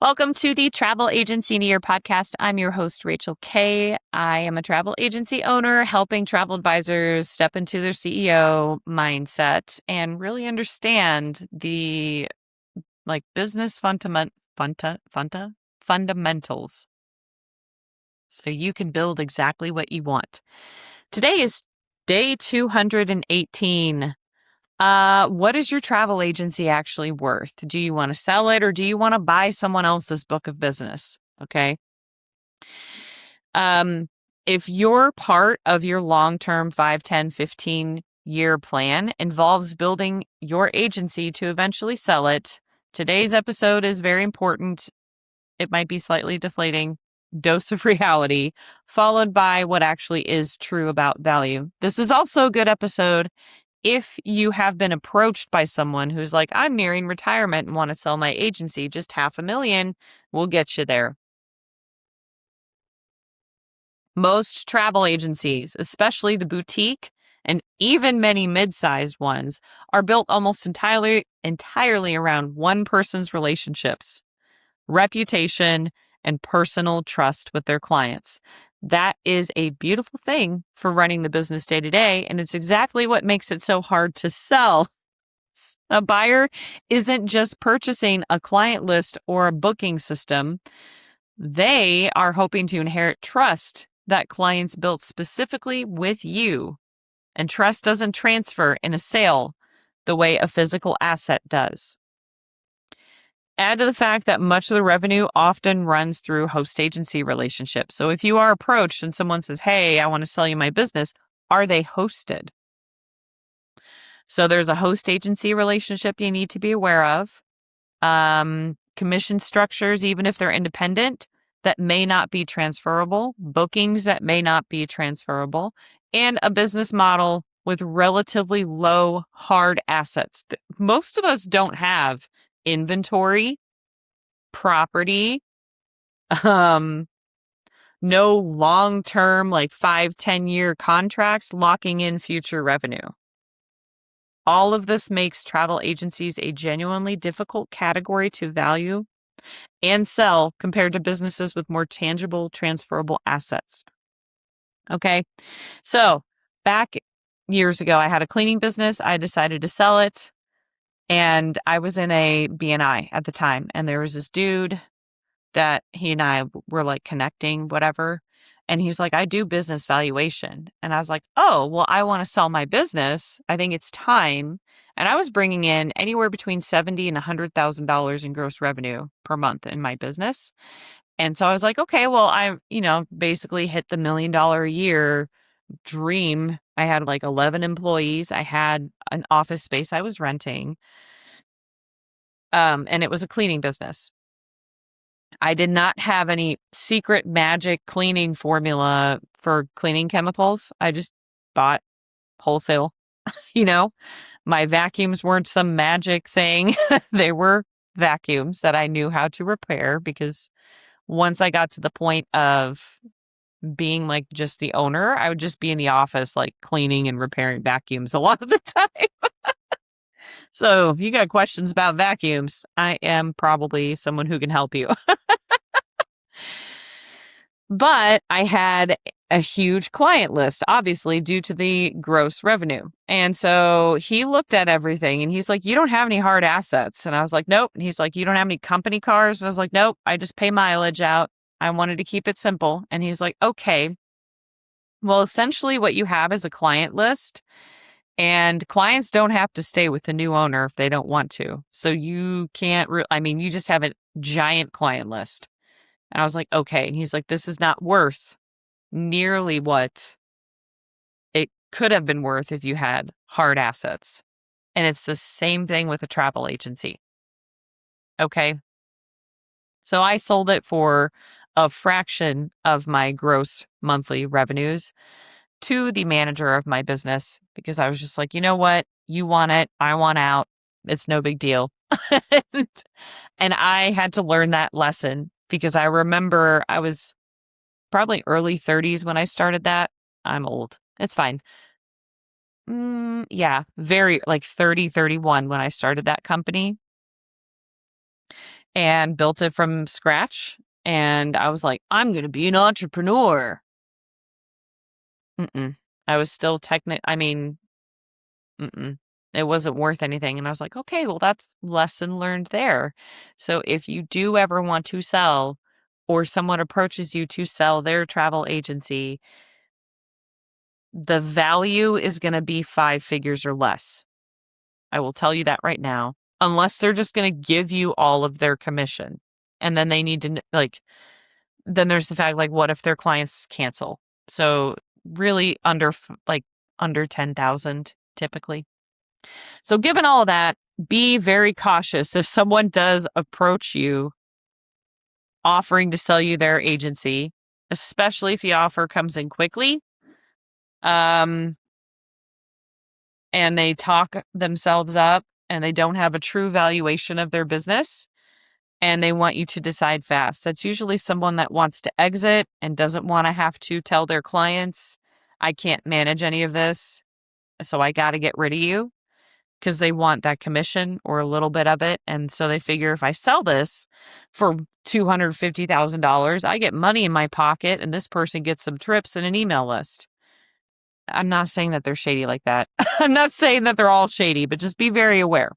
Welcome to the Travel Agency in a Year podcast. I'm your host, Rachel Kay. I am a travel agency owner helping travel advisors step into their CEO mindset and really understand the business fundamentals so you can build exactly what you want. Today is day 218. What is your travel agency actually worth? Do you want to sell it or do you want to buy someone else's book of business? Okay. If your part of your long-term 5, 10, 15-year plan involves building your agency to eventually sell it, today's episode is very important. It might be slightly deflating. Dose of reality, followed by what actually is true about value. This is also a good episode if you have been approached by someone who's like, I'm nearing retirement and want to sell my agency, just $500,000 will get you there. Most travel agencies, especially the boutique and even many mid-sized ones, are built almost entirely around one person's relationships, reputation, and personal trust with their clients. That is a beautiful thing for running the business day to day, and it's exactly what makes it so hard to sell. A buyer isn't just purchasing a client list or a booking system. They are hoping to inherit trust that clients built specifically with you. And trust doesn't transfer in a sale the way a physical asset does. Add to the fact that much of the revenue often runs through host agency relationships. So if you are approached and someone says, hey, I want to sell you my business, are they hosted? So there's a host agency relationship you need to be aware of. Commission structures, even if they're independent, that may not be transferable, bookings that may not be transferable, and a business model with relatively low hard assets. Most of us don't have inventory, property, no long-term, 5, 10-year contracts locking in future revenue. All of this makes travel agencies a genuinely difficult category to value and sell compared to businesses with more tangible, transferable assets. Okay, so back years ago, I had a cleaning business. I decided to sell it, and I was in a BNI at the time, and there was this dude that he and I were connecting, whatever. And he's like, I do business valuation. And I was like, oh, well, I want to sell my business. I think it's time. And I was bringing in anywhere between $70,000 and $100,000 in gross revenue per month in my business. And so I was like, okay, well, I, basically hit the $1 million a year dream. I had 11 employees. I had an office space I was renting. And it was a cleaning business. I did not have any secret magic cleaning formula for cleaning chemicals. I just bought wholesale. My vacuums weren't some magic thing. They were vacuums that I knew how to repair because once I got to the point of being just the owner, I would just be in the office cleaning and repairing vacuums a lot of the time. So if you got questions about vacuums, I am probably someone who can help you. But I had a huge client list, obviously, due to the gross revenue. And so he looked at everything and he's like, you don't have any hard assets. And I was like, nope. And he's like, you don't have any company cars? And I was like, nope, I just pay mileage out. I wanted to keep it simple. And he's like, okay, well, essentially what you have is a client list. And clients don't have to stay with the new owner if they don't want to. So you can't, you just have a giant client list. And I was like, okay. And he's like, this is not worth nearly what it could have been worth if you had hard assets. And it's the same thing with a travel agency. Okay. So I sold it for a fraction of my gross monthly revenues to the manager of my business because I was just like, you know what? You want it. I want out. It's no big deal. And I had to learn that lesson because I remember I was probably early 30s when I started that. I'm old. It's fine. Yeah, very 30, 31 when I started that company. and built it from scratch. And I was like, I'm going to be an entrepreneur. I was still it wasn't worth anything. And I was like, okay, well, that's lesson learned there. So if you do ever want to sell, or someone approaches you to sell their travel agency, the value is going to be 5 figures or less. I will tell you that right now, unless they're just going to give you all of their commission. And then they need to, then there's the fact, what if their clients cancel? So really under 10,000 typically. So given all of that, be very cautious if someone does approach you offering to sell you their agency, especially if the offer comes in quickly. And they talk themselves up and they don't have a true valuation of their business and they want you to decide fast. That's usually someone that wants to exit and doesn't want to have to tell their clients, I can't manage any of this, so I got to get rid of you, because they want that commission or a little bit of it. And so they figure if I sell this for $250,000, I get money in my pocket and this person gets some trips and an email list. I'm not saying that they're shady like that. I'm not saying that they're all shady, but just be very aware.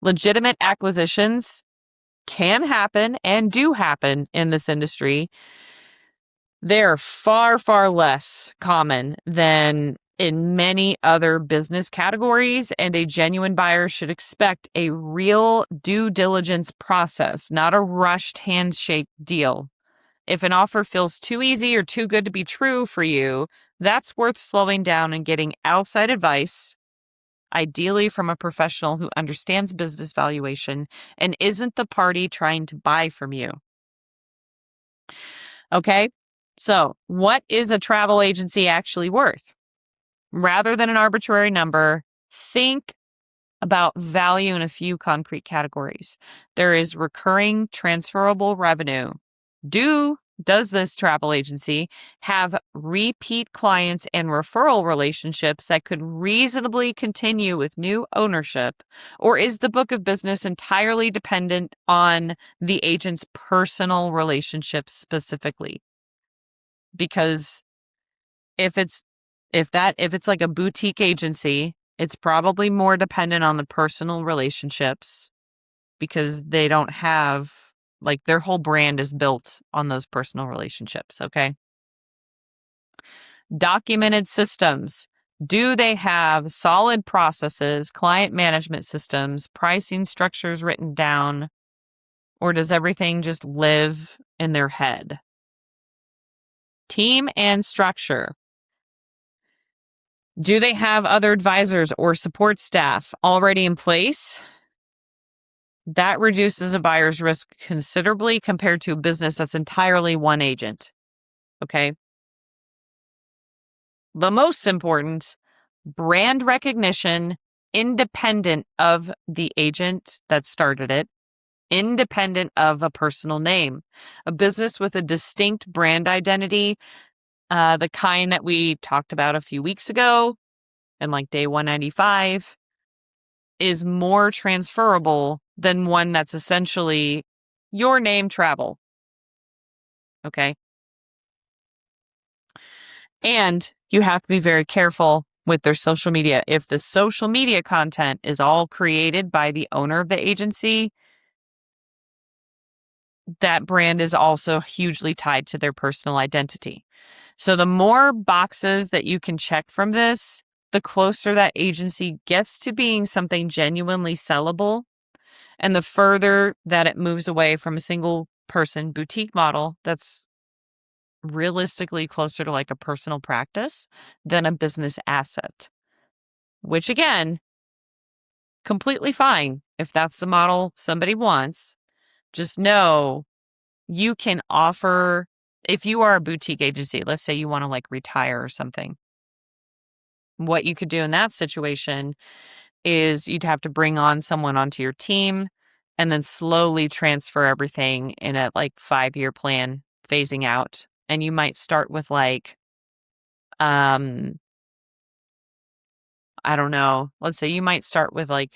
Legitimate acquisitions can happen and do happen in this industry. They're far, far less common than in many other business categories, and a genuine buyer should expect a real due diligence process, not a rushed handshake deal. If an offer feels too easy or too good to be true for you, that's worth slowing down and getting outside advice, ideally from a professional who understands business valuation and isn't the party trying to buy from you. Okay, so what is a travel agency actually worth? Rather than an arbitrary number, think about value in a few concrete categories. There is recurring transferable revenue. Does this travel agency have repeat clients and referral relationships that could reasonably continue with new ownership? Or is the book of business entirely dependent on the agent's personal relationships specifically? Because if it's like a boutique agency, it's probably more dependent on the personal relationships, because they don't have, their whole brand is built on those personal relationships, okay? Documented systems. Do they have solid processes, client management systems, pricing structures written down, or does everything just live in their head? Team and structure. Do they have other advisors or support staff already in place? That reduces a buyer's risk considerably compared to a business that's entirely one agent. Okay. The most important, brand recognition, independent of the agent that started it, independent of a personal name. A business with a distinct brand identity, the kind that we talked about a few weeks ago, and day 195, is more transferable than one that's essentially your name travel. Okay. And you have to be very careful with their social media. If the social media content is all created by the owner of the agency, that brand is also hugely tied to their personal identity. So the more boxes that you can check from this, the closer that agency gets to being something genuinely sellable, and the further that it moves away from a single person boutique model that's realistically closer to a personal practice than a business asset, which again, completely fine if that's the model somebody wants. Just know you can offer, if you are a boutique agency, let's say you want to retire or something, what you could do in that situation is you'd have to bring on someone onto your team and then slowly transfer everything in a 5-year plan, phasing out. And you might start with I don't know, let's say you might start with a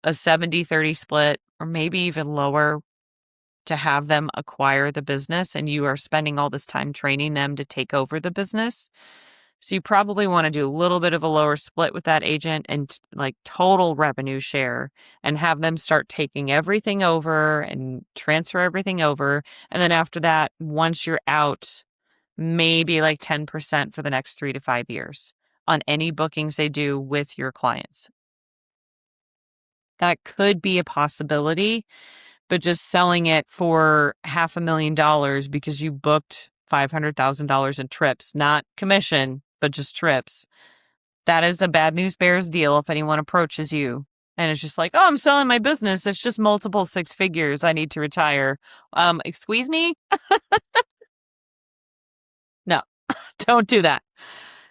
70-30 split or maybe even lower to have them acquire the business, and you are spending all this time training them to take over the business. So you probably want to do a little bit of a lower split with that agent and like total revenue share, and have them start taking everything over and transfer everything over. And then after that, once you're out, maybe like 10% for the next 3 to 5 years on any bookings they do with your clients. That could be a possibility, but just selling it for $500,000 because you booked $500,000 in trips, not commission, but just trips. That is a bad news bears deal if anyone approaches you and it's just like, oh, I'm selling my business. It's just multiple 6 figures. I need to retire. Excuse me? No, don't do that.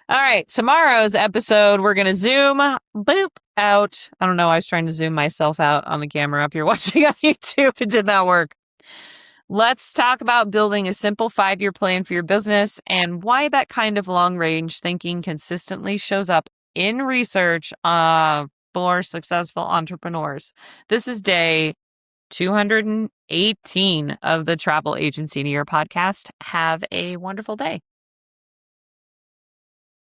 All right. Tomorrow's episode, we're going to zoom out. I don't know. I was trying to zoom myself out on the camera. If you're watching on YouTube, it did not work. Let's talk about building a simple 5-year plan for your business and why that kind of long-range thinking consistently shows up in research for successful entrepreneurs. This is day 218 of the Travel Agency in a Year podcast. Have a wonderful day.